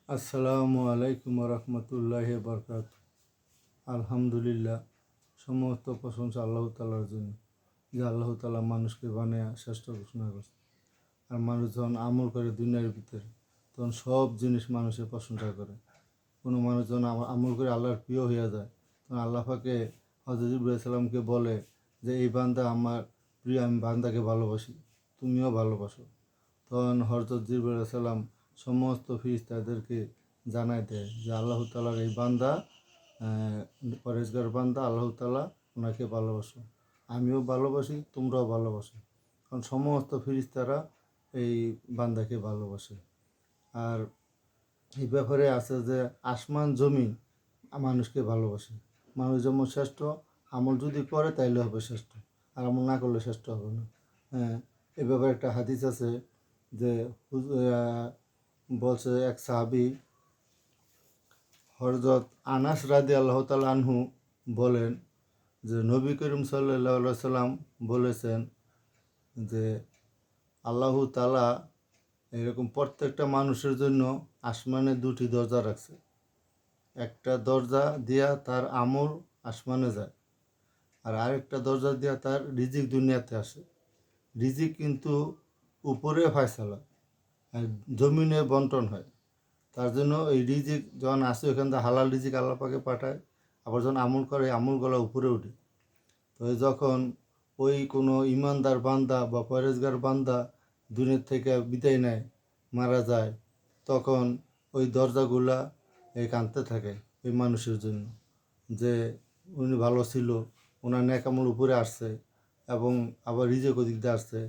আসসালামু আলাইকুম রহমতুল্লাহ বরকাত। আলহামদুলিল্লাহ, সমস্ত প্রশংসা আল্লাহ তালার জন্য, যে আল্লাহ তালা মানুষকে বানিয়ে শ্রেষ্ঠ ঘোষণা করছে। আর মানুষ যখন আমল করে দুনিয়ার ভিতরে, তখন সব জিনিস মানুষের প্রশংসা করে। কোনো মানুষ যখন আমল করে আল্লাহর প্রিয় হয়ে যায়, তখন আল্লাহ পাকে হযরত ইব্রাহিম সালামকে বলে যে এই বান্দা আমার প্রিয়, আমি বান্দাকে ভালোবাসি, তুমিও ভালোবাসো। তখন হযরত জিবরাইল সালাম সমস্ত ফেরেশতাদেরকে জানায় দেয় যে আল্লাহ তাআলার এই বান্দা পরেশগার বান্দা, আল্লাহ তাআলা ওনাকে ভালোবাসো, আমিও ভালোবাসি, তোমরাও ভালোবাসো। কারণ সমস্ত ফেরেশতারা এই বান্দাকে ভালোবাসে। আর এই ব্যাপারে আছে যে আসমান জমিন মানুষকে ভালোবাসে। মানুষ যেমন শ্রেষ্ঠ, আমল যদি করে তাইলে হবে শ্রেষ্ঠ, আর আমল না করলে শ্রেষ্ঠ হবে না। হ্যাঁ, এ ব্যাপারে একটা হাদিস আছে যে বলছে এক সাহাবী হযরত আনাস রাদিয়াল্লাহু তাআলা আনহু বলেন যে নবী করিম সাল্লাল্লাহু আলাইহি সাল্লাম বলেছেন যে আল্লাহু তাআলা এরকম প্রত্যেকটা মানুষের জন্য আসমানে দুটি দরজা রাখছে। একটা দরজা দিয়া তার আমল আসমানে যায়, আর আরেকটা দরজা দিয়া তার রিজিক দুনিয়াতে আসে। রিজিক কিন্তু উপরে ফয়সালা, আর জমিনে বন্টন হয়। তার জন্য এই রিজিক যখন আসে ওখান থেকে হালাল রিজিক আল্লাহ পাকে পাঠায়। আবার যখন আমল করে আমলগুলো উপরে উঠে। তো যখন ওই কোনো ইমানদার বান্দা বা পরেজগার বান্দা দুনিয়ার থেকে বিদায় নেয়, মারা যায়, তখন ওই দরজাগুলা কাঁদতে থাকে ওই মানুষের জন্য যে উনি ভালো ছিল, ওনার ন্যাক আমল উপরে আসছে এবং আবার রিজিক ওদিক দিয়ে আসছে।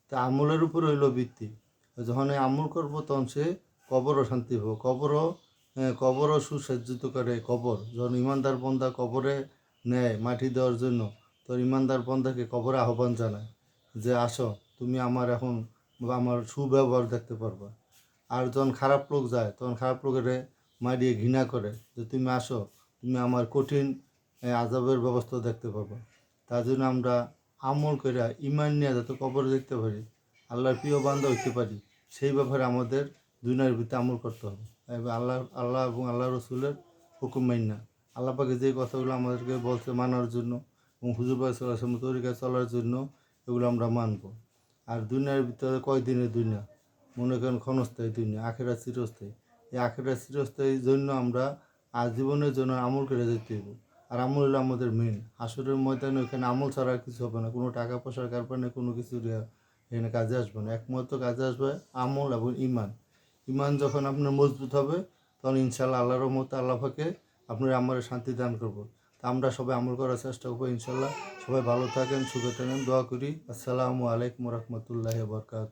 তা আমলের উপরে হইলো ভিত্তি। যখন এই আমল করবো তখন সে কবরও শান্তি পাবো। কবরও সুসজ্জিত করে। কবর যখন ইমানদার বন্দা কবরে নেয় মাটি দেওয়ার জন্য, তো ইমানদার বন্দাকে কবরে আহ্বান জানায় যে আসো, তুমি আমার এখন আমার সুব্যবহার দেখতে পারবা। আর যখন খারাপ লোক যায় তখন খারাপ লোকের মারিয়ে ঘৃণা করে যে তুমি আসো, তুমি আমার কঠিন আযাবের ব্যবস্থা দেখতে পারবা। তার জন্য আমরা আমল করে ইমান নিয়ে যাতে কবরে দেখতে পারি, আল্লাহর প্রিয় বান্দা হইতে পারি, সেই ব্যাপারে আমাদের দুনিয়ার ভিতরে আমল করতে হবে। আল্লাহ এবং আল্লাহ রসুলের হুকুম মাইনা আল্লাহ পাকে যে কথাগুলো আমাদেরকে বলছে মানার জন্য এবং হুজুর পাক সাল্লাল্লাহু আলাইহি ওয়াসাল্লাম তরিকায় চলার জন্য, এগুলো আমরা মানব। আর দুনিয়ার ভিতরে কয়দিনের দুনিয়া, মনে করেন ক্ষণস্থায়ী দুনিয়া, আখিরাত চিরস্থায়ী। এই আখিরাত চিরস্থায়ীর জন্য আমরা আজীবনের জন্য আমল করে যেতে হবে। আর আমল হলো আমাদের মেন। হাসরের ময়দানে ওখানে আমল ছাড়া আর কিছু হবে না। কোনো টাকা পয়সার কারণে কোনো কিছু এখানে কাজে আসবে না। একমাত্র কাজে আসবে আমল এবং ইমান। ইমান যখন আপনার মজবুত হবে, তখন ইনশাল্লাহ আল্লাহর রহমতে আল্লাহ পাকে আপনার আমার শান্তি দান করবো। তা আমরা সবাই আমল করার চেষ্টা করবো ইনশাল্লাহ। সবাই ভালো থাকেন, সুখে থাকেন, দোয়া করি। আসসালামু আলাইকুম রহমতুল্লাহ বরকাত।